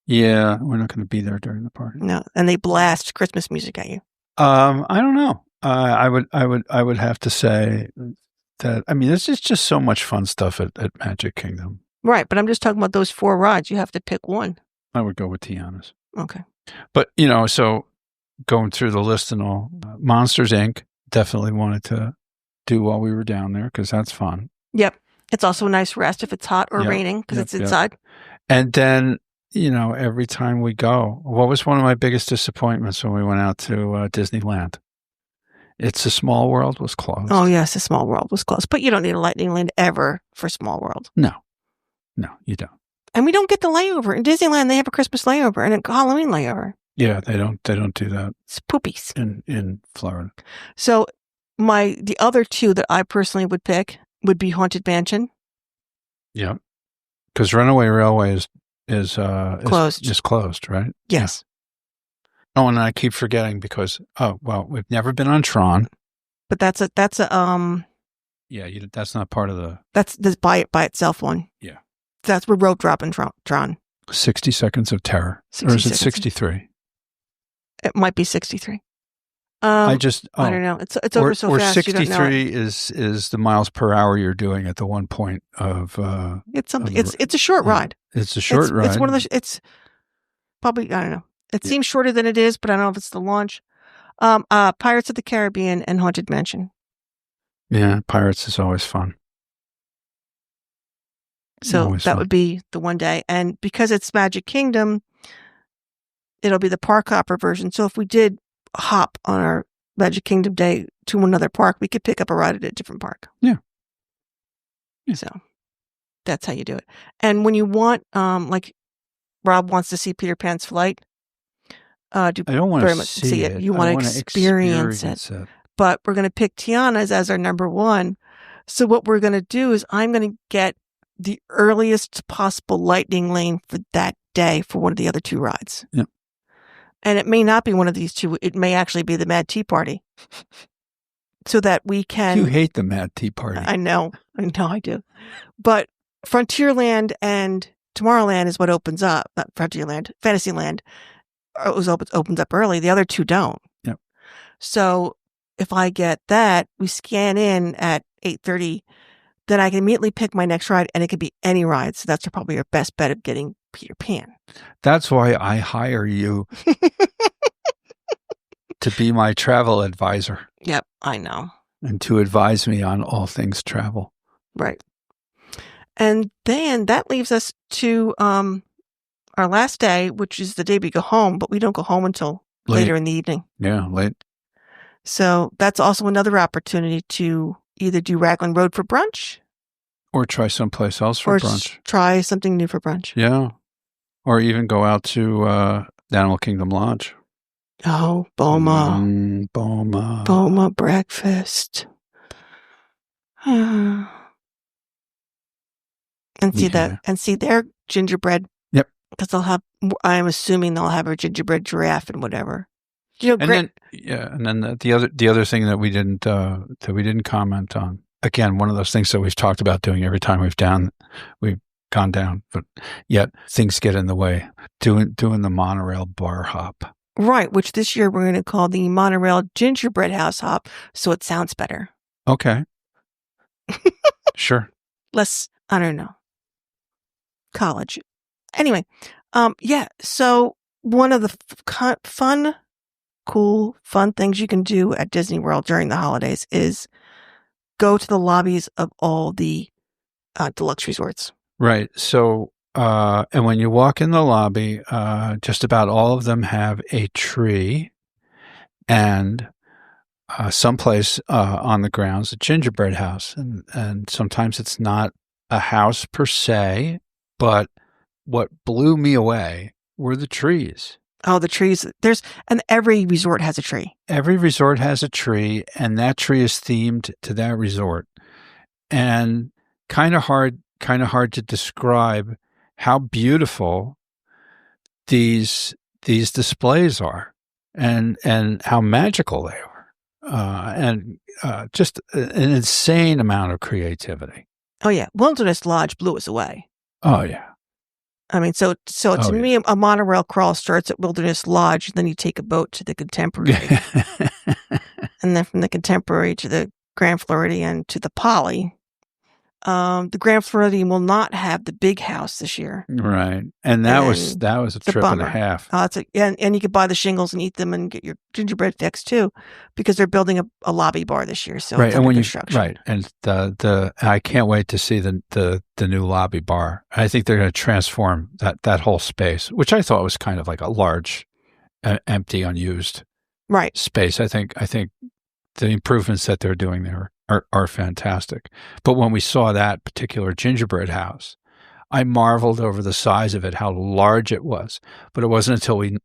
Yeah, we're not going to be there during the party. No, and they blast Christmas music at you. I don't know. I would have to say that. I mean, this is just so much fun stuff at Magic Kingdom. Right, but I'm just talking about those 4 rides. You have to pick one. I would go with Tiana's. Okay. But so going through the list and all, Monsters Inc. definitely wanted to do while we were down there because that's fun. Yep, it's also a nice rest if it's hot or raining because it's inside. And then. Every time we go, what was one of my biggest disappointments when we went out to Disneyland? It's a Small World was closed. Oh, yes, a Small World was closed. But you don't need a Lightning Lane ever for Small World. No, you don't. And we don't get the layover. In Disneyland, they have a Christmas layover and a Halloween layover. Yeah, they don't do that. It's poopies. In Florida. So the other 2 that I personally would pick would be Haunted Mansion. Yeah. Because Runaway Railway is closed. Just closed, right? Yes. Yeah. Oh, and I keep forgetting because we've never been on Tron. But that's a yeah, that's not part of the. That's by itself one. Yeah. We're rope dropping Tron. 60 Seconds of Terror, or is it 63? It might be 63. I don't know. It's over so fast. 63 is the miles per hour you're doing at the one point of. It's something. It's a short ride. It's a short ride. It's one of those. It's probably, I don't know. It seems shorter than it is, but I don't know if it's the launch. Pirates of the Caribbean and Haunted Mansion. Yeah, Pirates is always fun. So that would be the one day, and because it's Magic Kingdom, it'll be the park hopper version. So if we did hop on our Magic Kingdom Day to another park, we could pick up a ride at a different park. Yeah. So that's how you do it. And when you want, like Rob wants to see Peter Pan's flight, I don't want to see it. You want to experience it. But we're going to pick Tiana's as our number one. So what we're going to do is I'm going to get the earliest possible lightning lane for that day for one of the other two rides. Yep. And it may not be one of these two. It may actually be the Mad Tea Party. So that we can... You hate the Mad Tea Party. I know I do. But Frontierland and Tomorrowland is what opens up. Not Frontierland, Fantasyland opens up early. The other two don't. Yep. So if I get that, we scan in at 8:30, then I can immediately pick my next ride, and it could be any ride. So that's probably your best bet of getting Peter Pan. That's why I hire you to be my travel advisor. Yep, I know. And to advise me on all things travel. Right. And then that leaves us to our last day, which is the day we go home, but we don't go home until later in the evening. Yeah, late. So that's also another opportunity to either do Raglan Road for brunch. Or try someplace else for brunch. Try something new for brunch. Yeah. Or even go out to Animal Kingdom Lodge. Oh, Boma. Boma. Boma breakfast. And see their gingerbread. Yep. Because I'm assuming they'll have a gingerbread giraffe and whatever. And then the other thing that we didn't comment on. Again, one of those things that we've talked about doing every time we've gone down, but yet things get in the way. Doing the monorail bar hop. Right, which this year we're going to call the Monorail Gingerbread House Hop, so it sounds better. Okay. Sure. Less, I don't know, college. Anyway, so one of the fun things you can do at Disney World during the holidays is go to the lobbies of all the deluxe resorts. Right. So, and when you walk in the lobby, just about all of them have a tree and someplace on the grounds a gingerbread house. And sometimes it's not a house per se, but what blew me away were the trees. Oh, the trees. And every resort has a tree. Every resort has a tree, and that tree is themed to that resort. And kind of hard to describe how beautiful these displays are and how magical they are. And just an insane amount of creativity. Oh, yeah. Wilderness Lodge blew us away. Oh, yeah. I mean, so to me, a monorail crawl starts at Wilderness Lodge, and then you take a boat to the Contemporary. And then from the Contemporary to the Grand Floridian to the Poly. The Grand Floridian will not have the big house this year. Right. And that was a trip and a half. And you could buy the shingles and eat them and get your gingerbread fix too, because they're building a lobby bar this year. So right. it's And under construction. Right. And I can't wait to see the new lobby bar. I think they're going to transform that whole space, which I thought was kind of like a large, empty, unused space. I think the improvements that they're doing there are fantastic. But when we saw that particular gingerbread house, I marveled over the size of it, how large it was. But it wasn't until we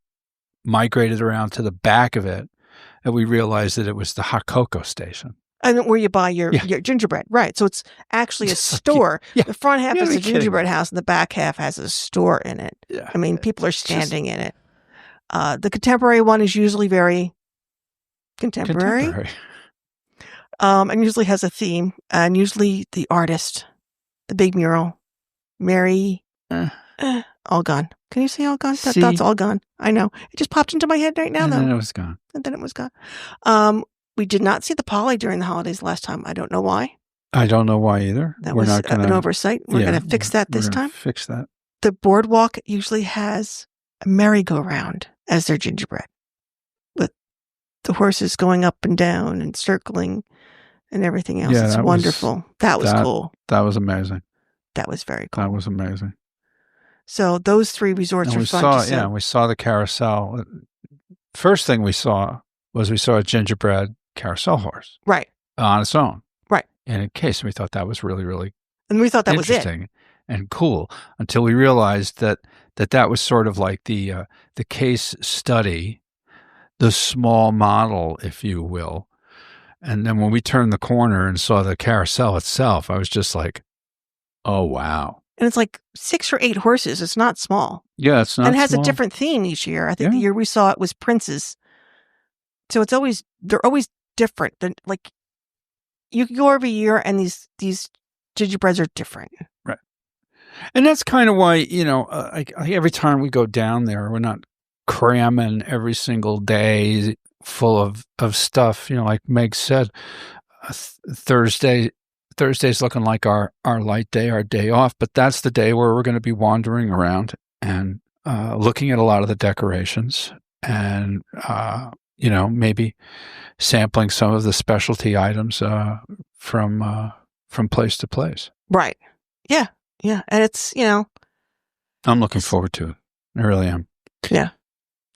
migrated around to the back of it that we realized that it was the hot cocoa station. And where you buy your gingerbread. Right. So it's actually a store. Yeah. The front half is a gingerbread house and the back half has a store in it. Yeah. I mean, people are standing in it. The Contemporary one is usually very contemporary. And usually has a theme, and usually the artist, the big mural, Mary, all gone. Can you say all gone? That's all gone. I know. It just popped into my head right now, and though. And then it was gone. We did not see the Poly during the holidays last time. I don't know why. I don't know why either. That was an oversight. We're going to fix that this time. Fix that. The boardwalk usually has a merry-go-round as their gingerbread, with the horses going up and down and circling and everything else. It's wonderful. That was cool. That was amazing. That was very cool. That was amazing. So those three resorts are fun to see. Yeah, we saw the carousel. First thing we saw was we saw a gingerbread carousel horse Right. on its own. Right. In a case, and we thought that was really, really And we thought that was it. interesting and cool until we realized that was sort of like the case study, the small model, if you will. And then when we turned the corner and saw the carousel itself, I was just like, oh, wow. And it's like 6 or 8 horses. It's not small. Yeah, it's not And it has small. a different theme each year. I think the year we saw it was princes. So they're always different. They're like, you can go every year and these gingerbreads are different. Right. And that's kind of why, every time we go down there, we're not cramming every single day full of stuff. Like Meg said, Thursday's looking like our light day, our day off, but that's the day where we're going to be wandering around and looking at a lot of the decorations and, maybe sampling some of the specialty items from place to place. Right. Yeah. Yeah. And it's, I'm looking forward to it. I really am. Yeah.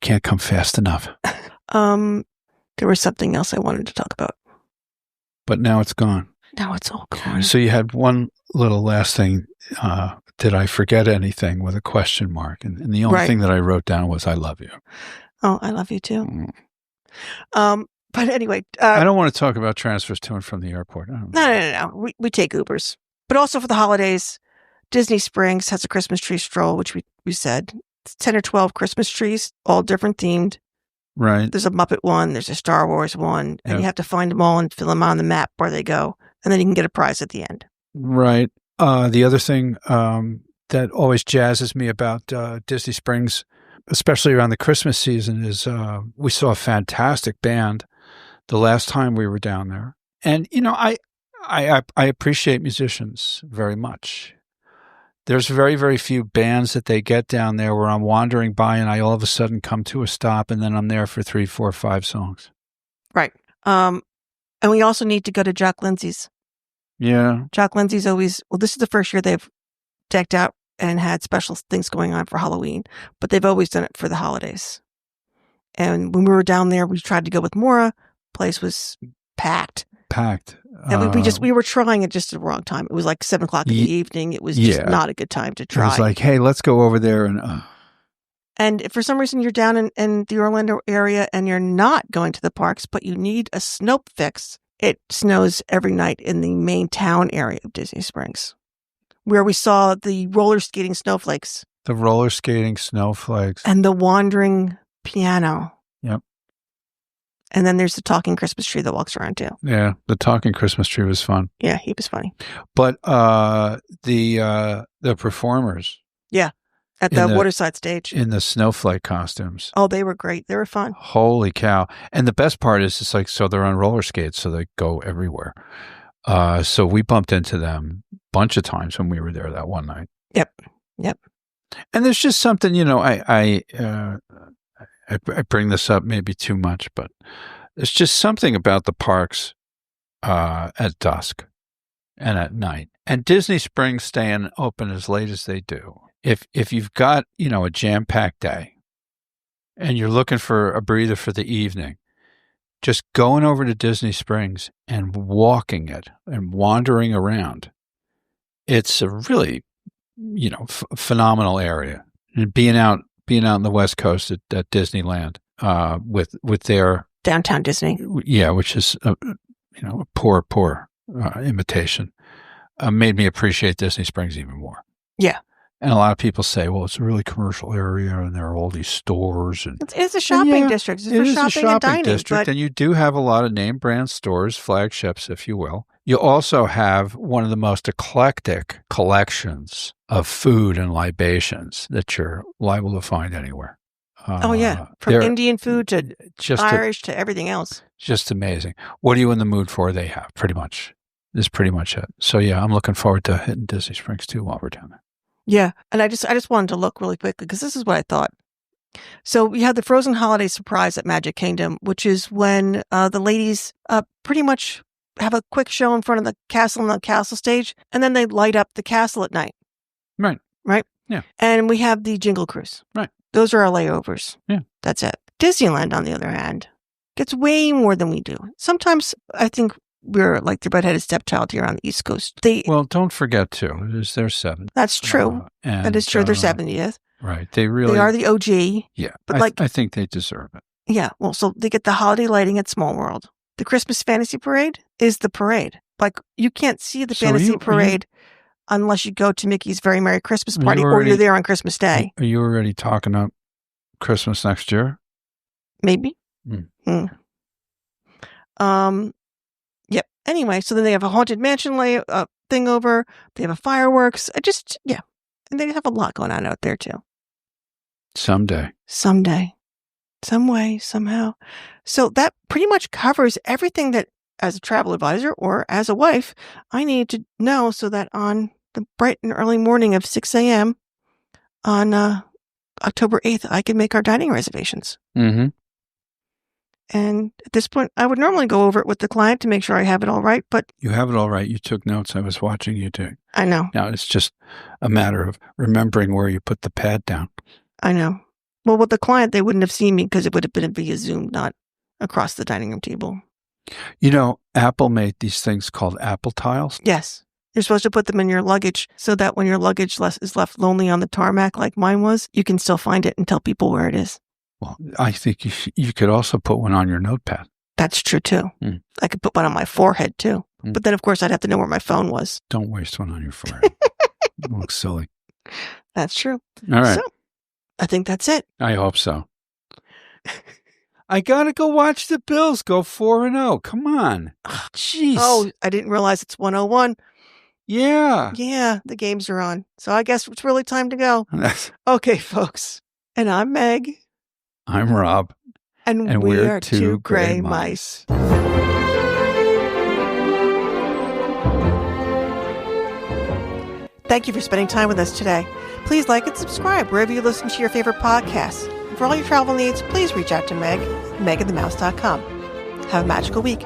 Can't come fast enough. There was something else I wanted to talk about. But now it's gone. Now it's all gone. So you had one little last thing. Did I forget anything with a question mark? And the only thing that I wrote down was, I love you. Oh, I love you too. But anyway. I don't want to talk about transfers to and from the airport. No. We take Ubers. But also for the holidays, Disney Springs has a Christmas tree stroll, which we said. It's 10 or 12 Christmas trees, all different themed. Right. There's a Muppet one. There's a Star Wars one. And you have to find them all and fill them on the map where they go. And then you can get a prize at the end. Right. The other thing that always jazzes me about Disney Springs, especially around the Christmas season, is we saw a fantastic band the last time we were down there. And, I appreciate musicians very much. There's very, very few bands that they get down there where I'm wandering by and I all of a sudden come to a stop and then I'm there for 3, 4, 5 songs. Right. And we also need to go to Jock Lindsay's. Yeah. Jock Lindsay's always, this is the first year they've decked out and had special things going on for Halloween, but they've always done it for the holidays. And when we were down there, we tried to go with Maura. Place was packed. And we were trying it just at the wrong time. It was like 7 o'clock in the evening. It was just not a good time to try. It was like, hey, let's go over there. And if for some reason you're down in the Orlando area and you're not going to the parks, but you need a snow fix, it snows every night in the main town area of Disney Springs, where we saw the roller skating snowflakes. The roller skating snowflakes. And the wandering piano. Yep. And then there's the talking Christmas tree that walks around too. Yeah, the talking Christmas tree was fun. Yeah, he was funny. But the performers. Yeah, at the waterside stage. In the snowflake costumes. Oh, they were great. They were fun. Holy cow. And the best part is it's like, so they're on roller skates, so they go everywhere. So we bumped into them a bunch of times when we were there that one night. Yep. And there's just something, I bring this up maybe too much, but there's just something about the parks at dusk and at night. And Disney Springs staying open as late as they do. If you've got, a jam-packed day and you're looking for a breather for the evening, just going over to Disney Springs and walking it and wandering around, it's a really, phenomenal area. And being out on the West Coast at Disneyland with their downtown Disney, which is a poor imitation, made me appreciate Disney Springs even more. Yeah, and a lot of people say, well, it's a really commercial area, and there are all these stores, and it's a shopping district. It's for shopping and dining, district, and you do have a lot of name brand stores, flagships, if you will. You also have one of the most eclectic collections of food and libations that you're liable to find anywhere. From Indian food to Irish to everything else. Just amazing. What are you in the mood for? They have pretty much. This is pretty much it. So yeah, I'm looking forward to hitting Disney Springs too while we're down there. Yeah, and I just wanted to look really quickly because this is what I thought. So we had the Frozen Holiday Surprise at Magic Kingdom, which is when the ladies pretty much have a quick show in front of the castle on the castle stage, and then they light up the castle at night. Right? Yeah. And we have the Jingle Cruise. Right. Those are our layovers. Yeah. That's it. Disneyland, on the other hand, gets way more than we do. Sometimes I think we're like the redheaded stepchild here on the East Coast. Well, don't forget, too, it is their 7th. That's true. That is true. Their 70th. Right. They are the OG. Yeah. But I think they deserve it. Yeah. Well, so they get the holiday lighting at Small World. The Christmas Fantasy Parade is the parade. Like, you can't see the Fantasy Parade unless you go to Mickey's Very Merry Christmas Party or you're there on Christmas Day. Are you already talking up Christmas next year? Maybe. Yep. Anyway, so then they have a Haunted Mansion thing over. They have a fireworks. And they have a lot going on out there, too. Someday. Some way, somehow. So that pretty much covers everything that, as a travel advisor or as a wife, I need to know so that on the bright and early morning of 6 a.m. on October 8th, I can make our dining reservations. Mm-hmm. And at this point, I would normally go over it with the client to make sure I have it all right, but... You have it all right. You took notes. I was watching you do. I know. Now, it's just a matter of remembering where you put the pad down. I know. Well, with the client, they wouldn't have seen me because it would have been via Zoom, not across the dining room table. You know, Apple made these things called Apple tiles. Yes. You're supposed to put them in your luggage so that when your luggage is left lonely on the tarmac like mine was, you can still find it and tell people where it is. Well, I think you could also put one on your notepad. That's true, too. I could put one on my forehead, too. But then, of course, I'd have to know where my phone was. Don't waste one on your forehead. It looks silly. That's true. All right. So, I think that's it. I hope so. I got to go watch the Bills go 4-0. Come on. Jeez. Oh, I didn't realize it's 101. Yeah. Yeah, the games are on. So I guess it's really time to go. Okay, folks. And I'm Meg. I'm Rob. And we are two gray mice. Thank you for spending time with us today. Please like and subscribe wherever you listen to your favorite podcasts. And for all your travel needs, please reach out to Meg, megandthemouse.com. Have a magical week.